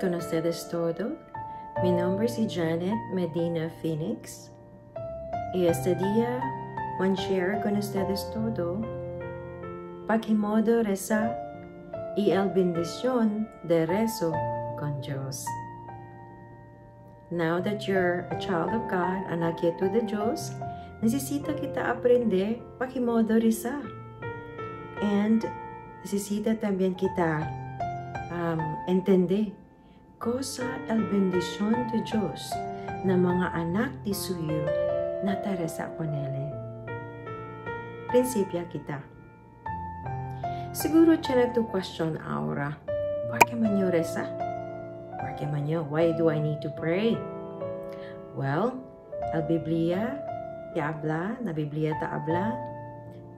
con ustedes todos. Mi nombre es Janet Medina Phoenix y este día voy a share con ustedes todo Pakimodo reza y el bendición de rezo con Dios. Now that you're a child of God, anak ito de Diyos, necesita kita aprender Pakimodo reza. And necesita también kita entender cosa el bendición de Diyos na mga anak di suyo na taresa con Ele. Prinsipya kita. Siguro tiyan tu question ahora. ¿Por qué man yo reza? ¿Por qué man yo? Why do I need to pray? Well, el Biblia habla, na Biblia ta habla,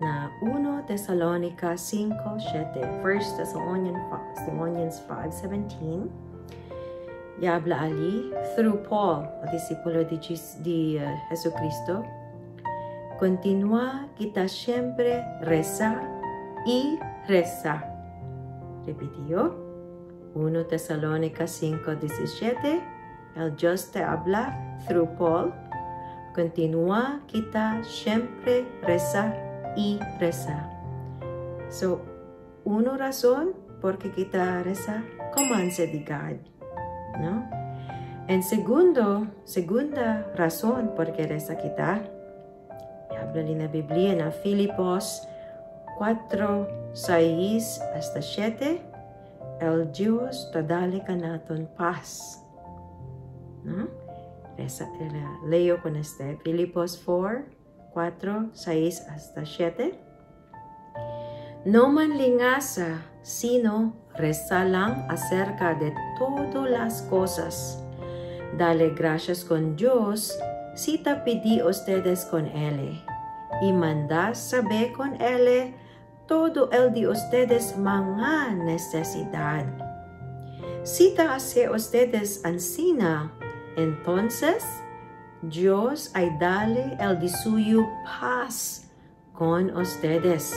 na 1 Thessalonica 5:7, 1 Thessalonians 5:17, habla ali through Paul, o discípulo de Jesucristo, continúa kita siempre reza y reza. Repitió, 1 Thessalonica 5:17, el Dios te habla through Paul, continúa kita siempre reza y reza. So, una razón porque kita reza, commands de God, ¿no? En segunda razón porque reza kita, habla en la Biblia en Filipos 4:6 hasta 7, el Dios te dale ka naton paz, ¿no? Leo con este, Filipos 4:6 hasta 7. No manlingasa, sino reza lang acerca de todas las cosas. Dale gracias con Dios si te pedí ustedes con Él, y mandad saber con Él todo el de ustedes mga necesidad. Si te hace ustedes ansina, entonces Dios ay dale el de suyo paz con ustedes.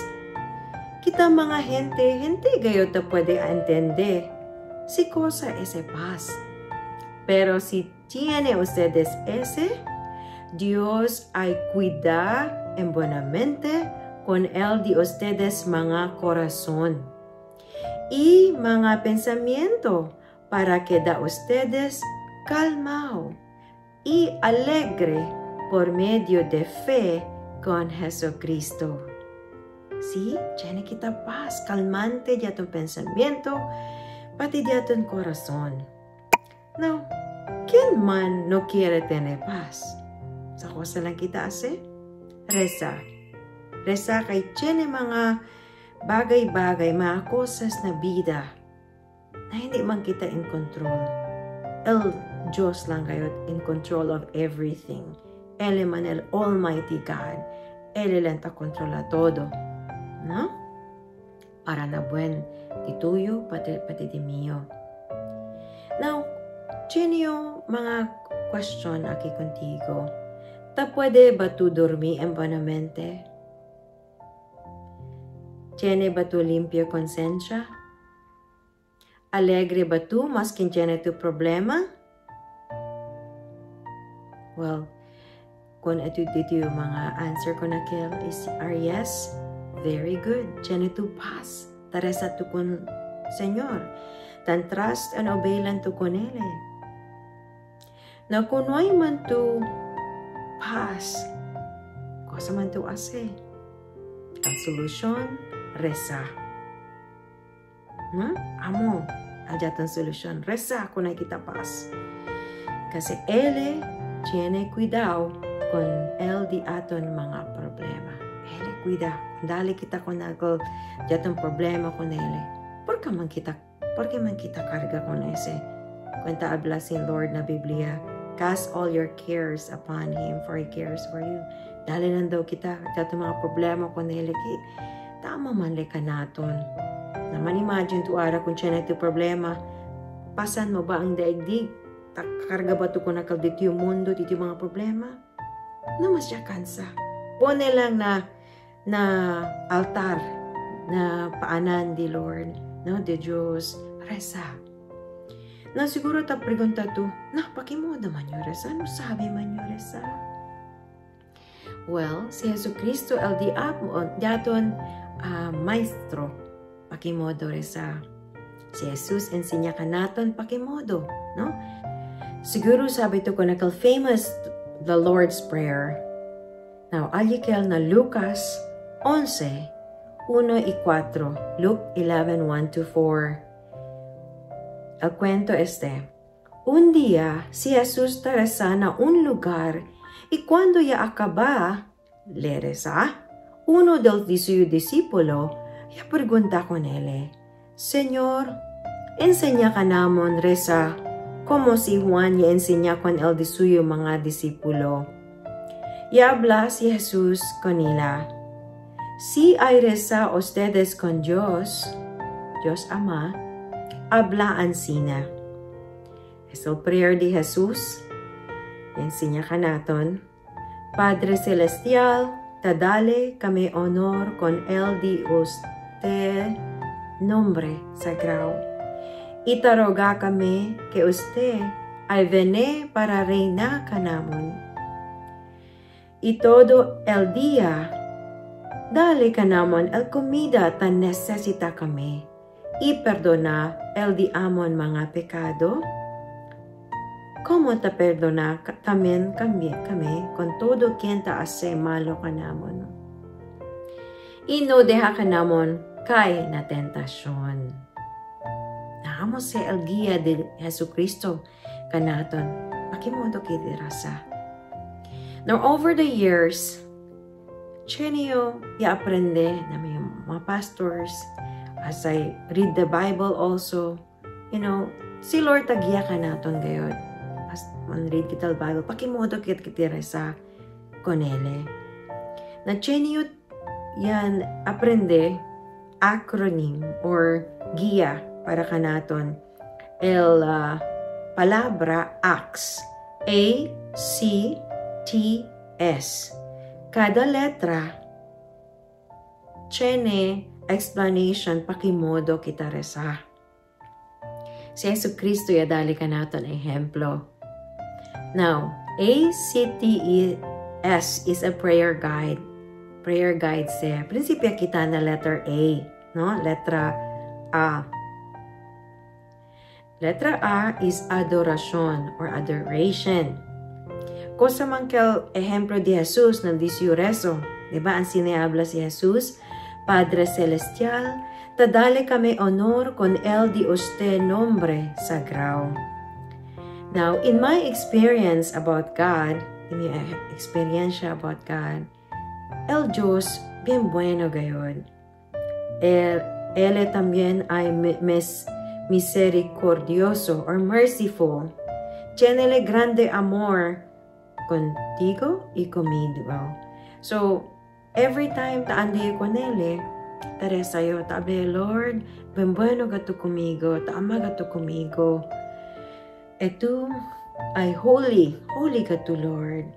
Kita mga gente gayo te puede entender si cosa ese paz. Pero si tiene ustedes ese, Dios ay cuida en buenamente con el de ustedes mga corazón y mga pensamiento para que da ustedes calmado y alegre por medio de fe con Jesucristo. ¿Sí? Tiene kita paz, calmante de tu pensamiento, pati de tu corazón. No, ¿quién man no quiere tener paz? Sa cosa lang kita hace? Reza. Reza kay tiene mga bagay-bagay, mga cosas na vida na hindi man kita in control. El Diyos lang kayo in control of everything. Ele man el Almighty God. Ele lang ta kontrola todo. No? Para na buen di tuyo, pati di mio. Now, chenyo mga question aquí contigo. Ta puede ba tu dormir en buenamente? Tiene ba tu limpio conciencia? Alegre ba tu maskin tiene tu problema? Well, kung ito dito yung mga answer ko na kill are yes, very good. Tiene tu paz. Taresa tu con Señor. Tan trust and obey lang tu con Ele. Na kung ay man tu paz, cosa man tu ase? Ang solusyon, reza. Amo, aja tan solusyon. Reza kung ay kita paz. Kasi Ele tiene cuidado con el di aton mga problema. Ele cuida. Dali kita con algo jatong problema con Ele. ¿Por qué man kita carga con ese? Cuenta habla sin Lord na Biblia. Cast all your cares upon Him, for He cares for you. Dali lang daw kita jatong mga problema con Ele. Tama man le ka naton. Naman imagine tu ara kung siya na ito problema. Pasan mo ba ang daigdig? Karga ba ito kung nakaldito yung mundo, dito yung mga problema? Naman siya kansa. Pone lang na altar, na paanan di Lord, no, de Diyos, reza. Na siguro ta pregunta tu, na pakimodo man yung resa? Ano sabi man yung resa? Well, si Jesucristo el diablo daton maestro pakimodo resa. Si Jesus ensinya ka naton pakimodo, no? Siguro sabi to ko nakal famous the Lord's Prayer. Now, alikel na Lucas 11, 1 y 4. Luke 11, 1-4. El cuento un día, si Jesús regresaba a un lugar y cuando ya acaba, le reza, uno de sus discípulos ya pregunta con él, Señor, enseña ka namon reza como si Juan ya enseña con el de suyo mga disipulo. Y habla si Jesús con ella. Si hay reza ustedes con Dios, Dios Ama, hablaan sina. Es el prayer de Jesús. Enseña ka naton. Padre Celestial, tadale kami honor con el de usted nombre sagrado. Y te roga kami que usted ay vene para reina kanamon. Y todo el día, dale kanamon el comida tan necesita kami. Y perdona el di amon mga pecado. Como te perdona también kami con todo quien te hace malo kanamon. Y no deja kanamon kay na tentasyon. Naamos sa el guía de Jesucristo kanaton. Pakimodo kiti rasa. Now, over the years, chenyo aprende na may mga pastors, as I read the Bible also, si Lord tagya ka naton gayon. As man read kita the Bible, pakimodo kitira sa konele. Na chenyo yan aprende acronym or guía para kanaton. El palabra ACTS. A-C-T-S. Kada letra, chene, explanation, pakimodo kita resa. Si Jesucristo yadali ka naton ehemplo. Now, A-C-T-E-S is a prayer guide. Prayer guide siya. Prinsipya kita na letter A, no? Letra A. Letra A is adoration or adoration. Kosa man kel ejemplo de Jesus na disyo rezo. Diba ang sinihabla si Jesus? Padre Celestial, tadale kami honor con el de usted nombre sagrado. Now, in my experience about God, el Diyos bien bueno gayon. Él también ay misericordioso or merciful. Tiene grande amor contigo y conmigo. So, every time taandi ko nele, tare sayo, tabi, Lord, ben bueno gato kumigo, taama gato kumigo. Eto ay holy gato, Lord.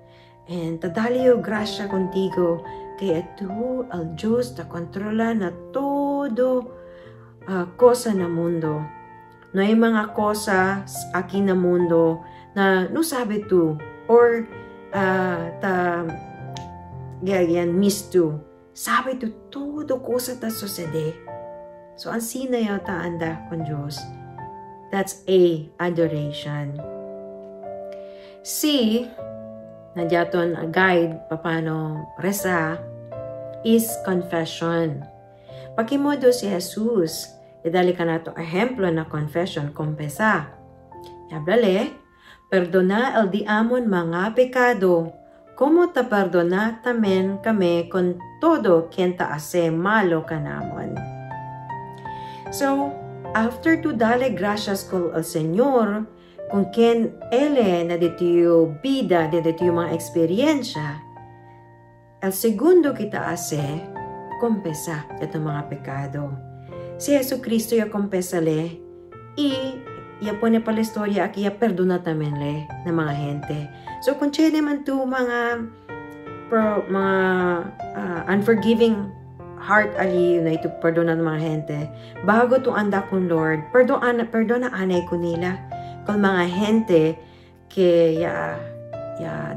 And tadaliyo grasya contigo, kaya eto al Diyos ta kontrola na todo cosa na mundo. No hay mga cosa aquí na mundo na no sabi tu or misto. Sabi tu todo cosa ta sucede. So, ang sinayaw ta anda con Diyos. That's A, adoration. C, nadyaton a guide paano resa, is confession. Pakimodo si Jesus, idali ka na to ejemplo na confession, kompesa. Yablale, perdona el di amon mga pecado, como ta perdona tamen kami con todo quien ta hace malo kanamon. So, after to dale gracias kol al Señor, kung quien ele na dito bida, dito mga eksperyensya, el segundo kita hace, kompesa ito mga pecado. Si Jesucristo ya kompesale, ya pone pa la historia aquí, ya perdona también le na mga gente. So, kung chene man to mga unforgiving heart ali na ito perdona ng mga gente, bago to anda kong Lord, perdona anay ko nila. Con mga gente que ya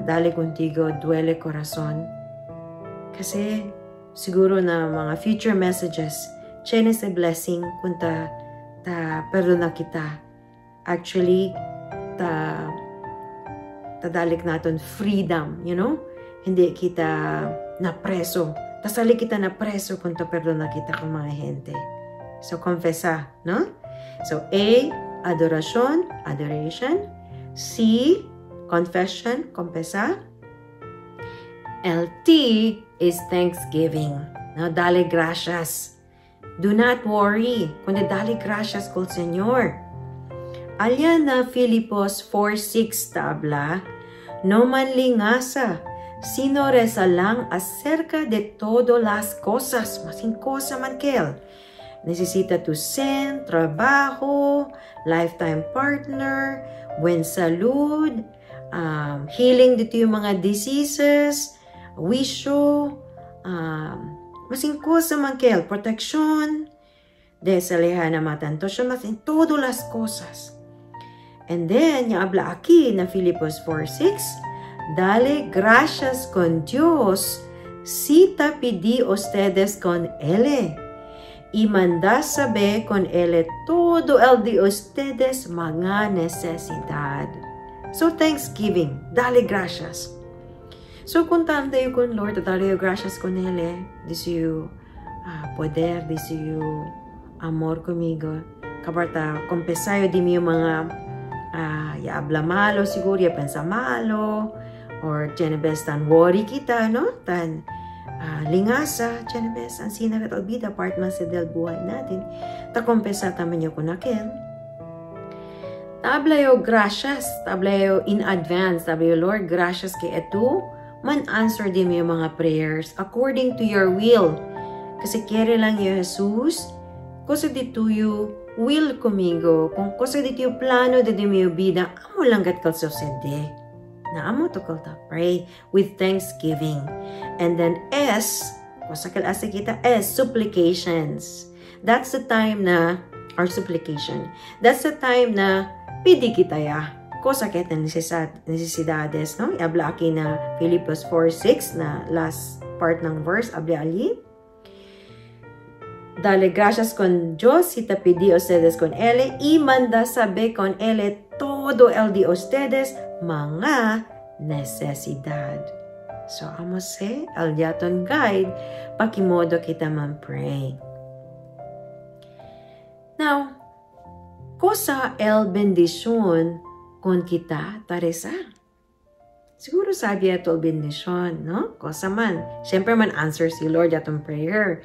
dali contigo duele corazon. Kasi siguro na mga future messages, chain is a blessing kung ta perdona kita. Actually, tadalik natin freedom, you know? Hindi kita napreso. Tasali kita napreso kung ta perdona kita kung mga gente. So, confessa, no? So, A, adoration. C, confession, confessa. L-T is thanksgiving. No, dale gracias. Do not worry. Kundi dale gracias kol Señor. Alyan na Filipos 4:6 tabla, no manlingasa, sino reza lang acerca de todo las cosas, masing cosa man kel. Necesita tu sin, trabajo, lifetime partner, buen salud, healing dito yung mga diseases, wisyo, masing cosa man kel, protection, desalehan na matanto siya, masing todo las cosas. And then, yung habla aquí na Filipos 4:6, dale gracias con Dios, si te pedí ustedes con Él, y manda saber con Él todo el de ustedes mga necesidad. So, thanksgiving, dale gracias. So, kung tayo con Lord, dale gracias con Él, dice you poder, dice you amor conmigo, kabarta, kompesayo di mi yung mga ya habla malo siguro, ya pensa malo, or tiyembes tan worry kita, no? Tan lingasa, tiyembes, ang sinagatalbida, part man sa del buhay natin. Ta kompesa taman yung kunakin. Tablayo gracias, tablayo in advance, tablayo Lord, gracias kay eto, man answer din mo yung mga prayers according to your will. Kasi kere lang yung Jesus, kasi dito yung will kumigo, kung kasi dito yung plano dito yung vida, amo lang gat kal sucede. Na amo to kal ta pray with thanksgiving. And then S, kusakal asa kita, S, supplications. That's the time na, our supplication, that's the time na pidi kita ya. Kusakit na necesidades, no? Iabla aki na Filipos 4:6 na last part ng verse, abli ali. Dale gracias con Dios, si te pedí ustedes con Él, y manda saber con Él todo el de ustedes, mga necesidad. So, amos el yaton guide, pakimodo kita man pray. Now, cosa el bendición con kita, Teresa? Siguro sabi ito el bendición, no? Cosa man. Siyempre man answer si Lord yaton prayer.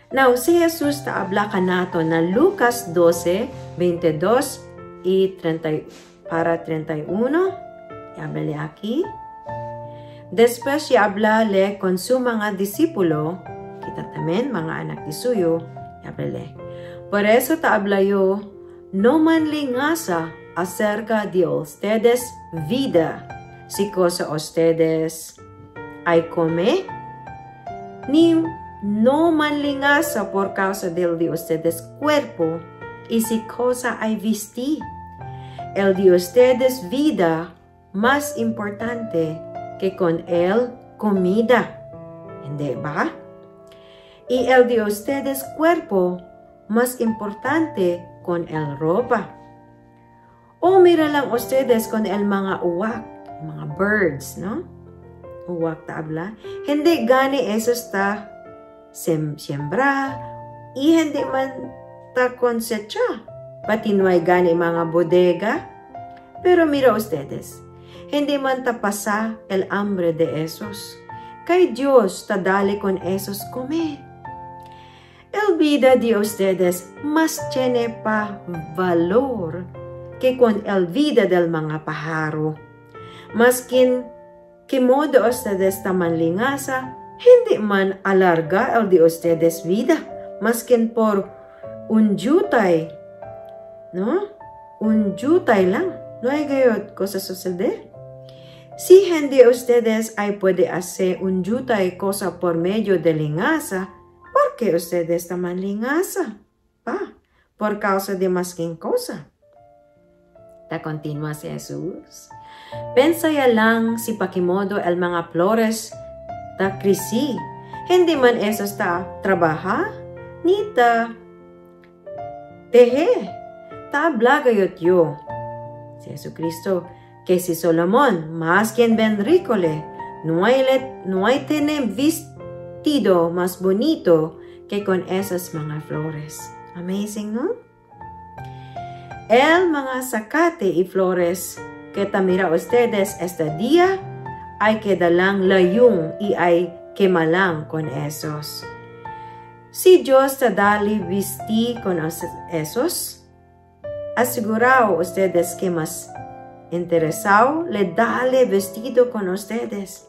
Now, si Jesus taabla ka nato na Lucas 12:22 y 30 para 31. Iabla aquí. Después iabla le con su mga disipulo, kita tamen mga anak di suyo, iabla le. Por eso taabla yo, no manlingasa acerca de ustedes vida, si cosa ustedes ay come, ni no manlingasa por causa del de ustedes cuerpo, y si cosa hay vestir. El de ustedes vida más importante que con él comida. ¿Hindi ba? Y el de ustedes cuerpo más importante con el ropa. O mira lang ustedes con el mga uwak, mga birds, no? Uwak tabla. Hindi gani esos ta siembra, y hindi man ta konsecha, pati no ay gani mga bodega. Pero mira ustedes, hindi man ta pasa el hambre de esos. Kay Dios ta dali con esos come. El vida de ustedes mas tiene pa valor que con el vida del mga pajaro. Maskin que modo ustedes ta manlingasa, hindi man alarga el de ustedes vida, maskin por un jutay, no? Un jutay lang, no hay gayot cosa suceder. Si hindi ustedes ay puede hacer un jutay cosa por medio de lingasa, ¿por qué ustedes taman lingasa? Pa, por causa de maskin cosa. Ta continua si Jesus. Pensaya lang si pakimodo el mga flores ta krisi. Hindi man esos ta trabaha, ni ta tehe, ta blagayot yo. Si Jesucristo, que si Solomon, más quien ben ricole, no hay tiene vestido más bonito que con esas mga flores. Amazing, no? El mga zacate y flores que tamira ustedes este día, hay que dalang layung y hay que malang con esos. Si Dios te dali vesti con esos, asegurado ustedes que más interesado le dale vestido con ustedes.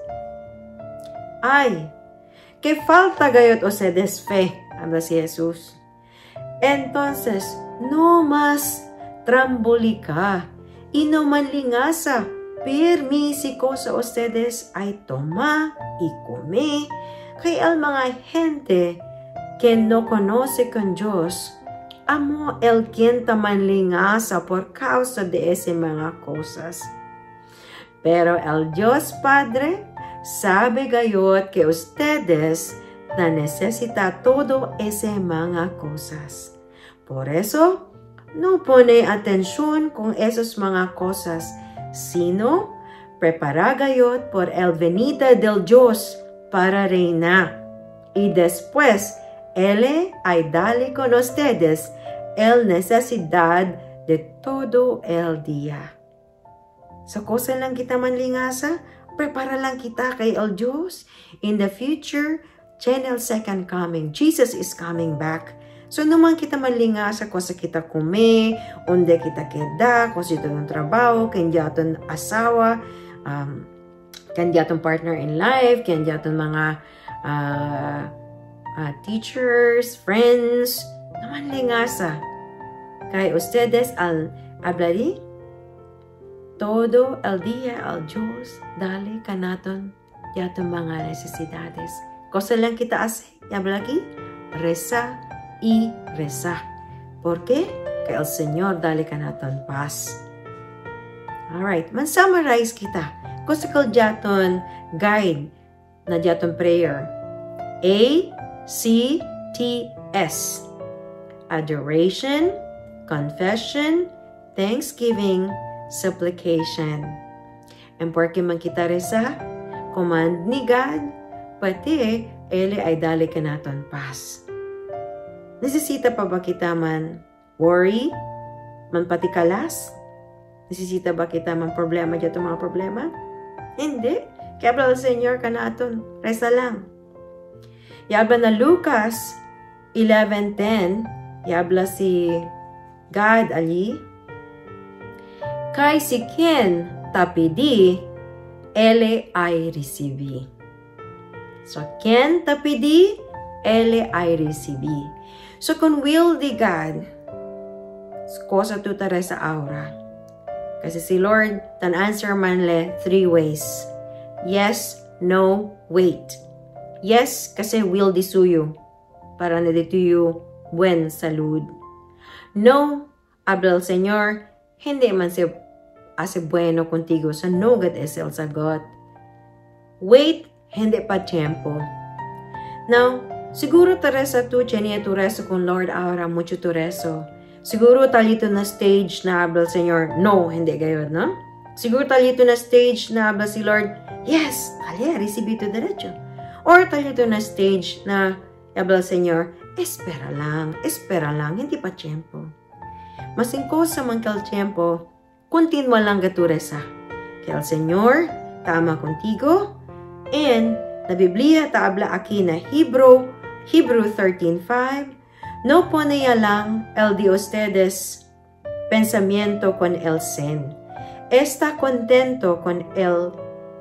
Ay, que falta gayot ustedes fe, habla si Jesús. Entonces, no más trambolica y no manlingasa, permisico sa ustedes ay toma y come, kay al mga gente que no conoce con Dios, amo el quien tamanlingasa por causa de ese mga cosas. Pero el Dios Padre sabe gayot que ustedes na necesita todo ese mga cosas. Por eso, no pone atención con esos mga cosas, sino prepara gayot por el venida del Dios para reinar. Y después, Él ay dale con ustedes el necesidad de todo el día. Sa cosa lang kita manlingasa, prepara lang kita kay el Diyos. In the future, channel second coming. Jesus is coming back. So naman kita manlingasa kung sa kita kume, onde kita keda, kung sito ng trabaho, kanya aton asawa, kanya aton partner in life, kanya aton mga teachers, friends, naman lingasa. Kay ustedes al hablari, todo el día al Diyos, dale kanaton yaton mga necesidades. Cosa lang kita hace, hablagi, reza y reza. ¿Por qué? Que el Señor dale kanaton paz. Alright, man-summarize kita. Cosa kal jaton guide na jaton prayer. ACTS. Adoration, confession, thanksgiving, supplication. And porque man kita resa, command ni God, pati ele ay dali ka naton paz. Nesesita pa ba kita man worry, man patikalas? Nesesita ba kita man problema dito mga problema? Hindi. Kaya habla ng Señor ka naton, resa lang. Yabla na Lucas 11:10, yabla si God ali, kay si quien tapidi, ele ay recibi. So, quien tapidi, ele ay recibi. So, kung will di God, cosa tu tara sa aura. Kasi si Lord, tan answer man le 3 ways. Yes, no, wait. Yes, kasi will di suyo. Para na dito yung buen salud. No, habla el Señor, hindi man se hace bueno contigo. So, no God es el sagot. Wait, hindi pa tiempo. Now, siguro Teresa tu, chenia tu reso con Lord ahora, mucho tu reso. Siguro talito na stage na habla el Señor, no, hindi gayon, no? Siguro talito na stage na habla si Lord, yes, ali, recibi tu derecho. Or talito na stage na habla el Señor, espera lang, hindi pa tiempo. Masingko sa mangkal tiempo, continua lang gaturesa. Kaya el Señor, tama contigo, and la Biblia ta habla aquí na Hebrew 13:5, no ponía lang el de ustedes pensamiento con el sin. Está contento con el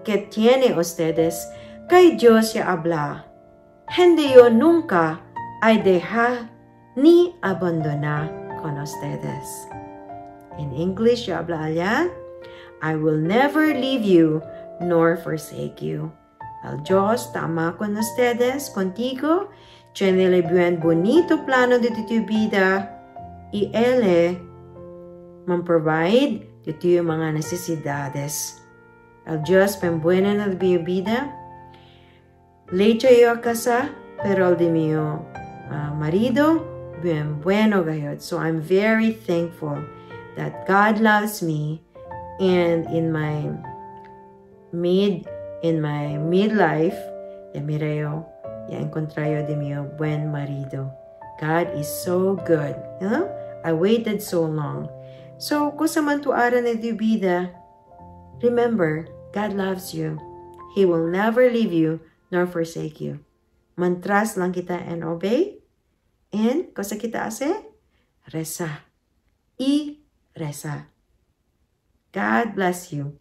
que tiene ustedes, kay Dios ya habla. Hindi yo nunca ay deja ni abandona con ustedes. In English, yo habla allá, I will never leave you nor forsake you. El Dios tama con ustedes, contigo, tiene el buen bonito plano de tu vida y Él man provide Ito yung mga necesidades. El Dios pembuena na biyubida. Lecho yo a casa, pero el de mio marido, bien bueno gayod. So I'm very thankful that God loves me, and in my midlife, ya mirayo, ya encontrayo de mio buen marido. God is so good. You know? I waited so long. So, kung sa mantuaran na di vida, remember, God loves you. He will never leave you nor forsake you. Mantras lang kita and obey. And, kung sa kita ase, resa. Resa. God bless you.